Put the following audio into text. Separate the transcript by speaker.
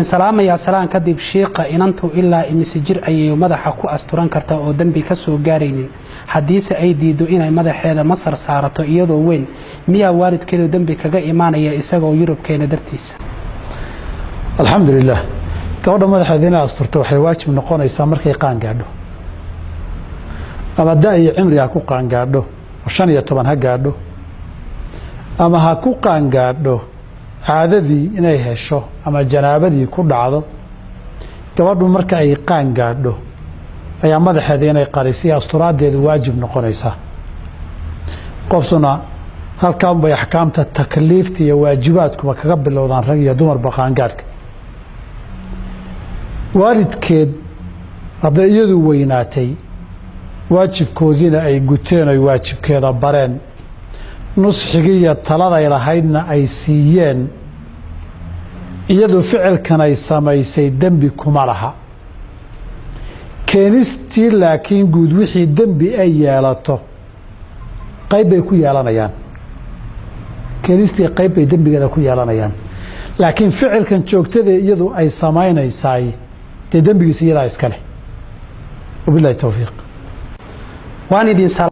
Speaker 1: salaam ayaa salaan kadib sheekha inantu ilaa imisjir ayay madaxa ku asturan kartaa oo dambi ka soo gaaraynin hadiise ay diido inay madaxeeda masar saarato iyadoo weyn miyaa waalidkeedu dambi kaga imaanaya isagoo Yurubkeena dartiisa
Speaker 2: alxamdulillah gabadha madaxeeda inay asturto waxay waajib noqonaysaa markay qaan gaadho ama da'i cimriga ku qaan gaadho 15 ha gaadho ama ha ku qaan gaadho caadadii inay hesho ama janaabadii ku dhacdo gabadhu marka ay qaan gaadho ayaa madaxeeda inay qarisi asturaadeedu waajib noqonaysa qofsuna halkaan bay ahkaamta takliifta iyo waajibaadku kaga bilowdaan rag iyo dumar baqaan gaadhka waalidkeed haday iyadu weynaatay waajibkoodina ay guteen ay waajibkeeda bareen nusxigiya talada ay lahaydna ay siiyeen iyadoo ficilkan ay samaysay dambi kuma laha keenistii laakiin guud wixii dambi ay yeelato qayb bay ku yeelanayaan keenistii qayb bay dambigeeda ku yeelanayaan laakiin ficilkan joogtada iyadu ay samaynaysay dambigiisa iyada iska leh wabillahi tawfiiq
Speaker 1: waan idin